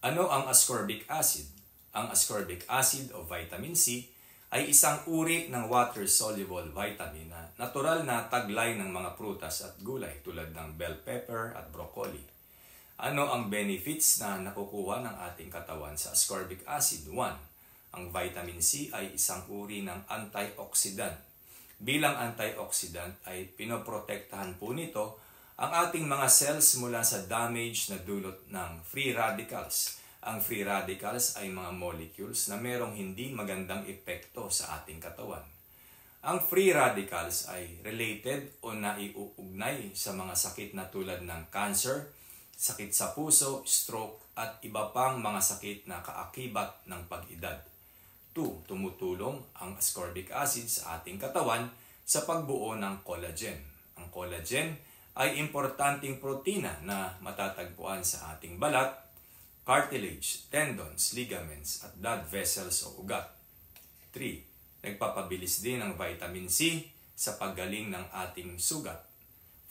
Ano ang ascorbic acid? Ang ascorbic acid o vitamin C ay isang uri ng water-soluble vitamin na natural na taglay ng mga prutas at gulay tulad ng bell pepper at broccoli. Ano ang benefits na nakukuha ng ating katawan sa ascorbic acid? 1. Ang vitamin C ay isang uri ng antioxidant. Bilang antioxidant ay pinoprotektahan po nito ang ating mga cells mula sa damage na dulot ng free radicals. Ang free radicals ay mga molecules na merong hindi magandang epekto sa ating katawan. Ang free radicals ay related o naiuugnay sa mga sakit na tulad ng cancer, sakit sa puso, stroke at iba pang mga sakit na kaakibat ng pag-edad. 2. Tumutulong ang ascorbic acid sa ating katawan sa pagbuo ng collagen. Ang collagen ay importanteng protina na matatagpuan sa ating balat, cartilage, tendons, ligaments, at blood vessels o ugat. 3. Nagpapabilis din ang vitamin C sa paggaling ng ating sugat.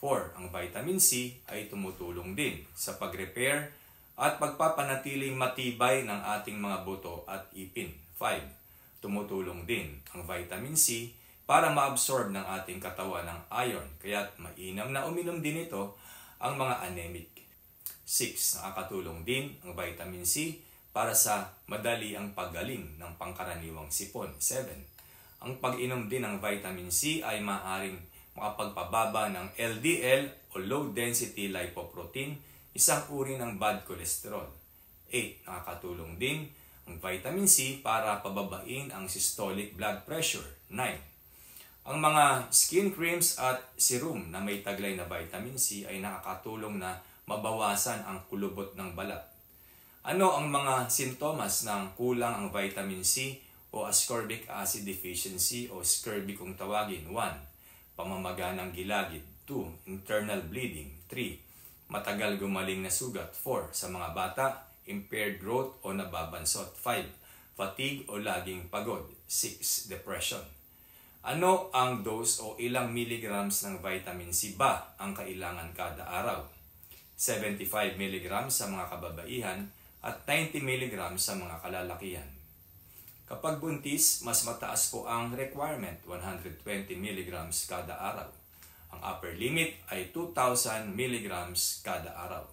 4. Ang vitamin C ay tumutulong din sa pag-repair at pagpapanatiling matibay ng ating mga buto at ipin. 5. Tumutulong din ang vitamin C para ma-absorb ng ating katawan ng iron, kaya't mainam na uminom din ito ang mga anemic. 6. Nakakatulong din ang vitamin C para sa madali ang paggaling ng pangkaraniwang sipon. 7. Ang pag-inom din ng vitamin C ay maaaring makapagpababa ng LDL o low density lipoprotein, isang uri ng bad cholesterol. 8. Nakakatulong din ang vitamin C para pababain ang systolic blood pressure. 9. Ang mga skin creams at serum na may taglay na vitamin C ay nakakatulong na mabawasan ang kulubot ng balat. Ano ang mga sintomas ng kulang ang vitamin C o ascorbic acid deficiency o scurvy kung tawagin? 1. Pamamaga ng gilagid. 2. Internal bleeding. 3. Matagal gumaling na sugat. 4. Sa mga bata, impaired growth o nababansot. 5. Fatigue o laging pagod. 6. Depression. Ano ang dose o ilang milligrams ng vitamin C ba ang kailangan kada araw? 75 mg sa mga kababaihan at 90 mg sa mga kalalakihan. Kapag buntis, mas mataas po ang requirement, 120 mg kada araw. Ang upper limit ay 2,000 mg kada araw.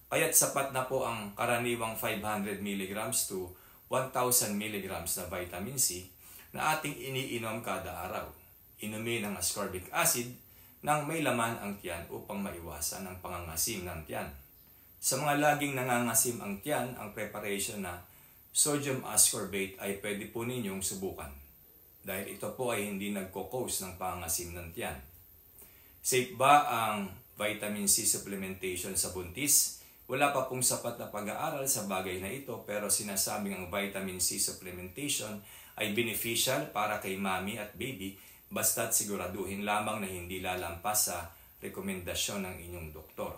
Kaya't sapat na po ang karaniwang 500 mg to 1,000 mg na vitamin C na ating iniinom kada araw. Inumin ang ascorbic acid nang may laman ang tiyan upang maiwasan ang pangangasim ng tiyan. Sa mga laging nangangasim ang tiyan, ang preparation na sodium ascorbate ay pwede po ninyong subukan. Dahil ito po ay hindi nagko-cause ng pangangasim ng tiyan. Safe ba ang vitamin C supplementation sa buntis? Wala pa pong sapat na pag-aaral sa bagay na ito pero sinasabing ang vitamin C supplementation ay beneficial para kay mommy at baby basta't siguraduhin lamang na hindi lalampas sa rekomendasyon ng inyong doktor.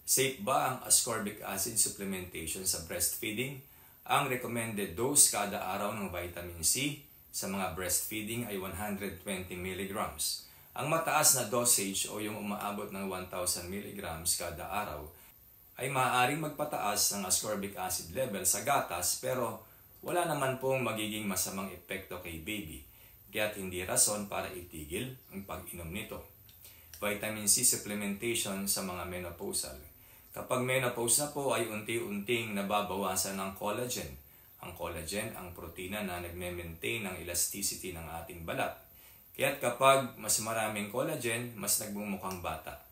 Safe ba ang ascorbic acid supplementation sa breastfeeding? Ang recommended dose kada araw ng vitamin C sa mga breastfeeding ay 120 mg. Ang mataas na dosage o yung umaabot ng 1,000 mg kada araw ay maaaring magpataas ng ascorbic acid level sa gatas pero wala naman pong magiging masamang epekto kay baby. Kaya't hindi rason para itigil ang pag-inom nito. Vitamin C supplementation sa mga menopausal. Kapag menopause na po ay unti-unting nababawasan ng collagen. Ang collagen ang protina na nagme-maintain ng elasticity ng ating balat. Kaya't kapag mas maraming collagen, mas nagmumukhang bata.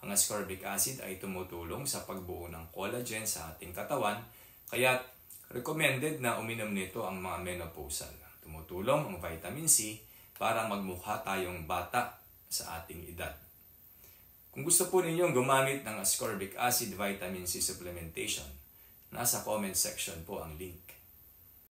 Ang ascorbic acid ay tumutulong sa pagbuo ng collagen sa ating katawan, kaya't recommended na uminom nito ang mga menopausal. Tumutulong ang vitamin C para magmukha tayong bata sa ating edad. Kung gusto po ninyong gumamit ng ascorbic acid vitamin C supplementation, nasa comment section po ang link.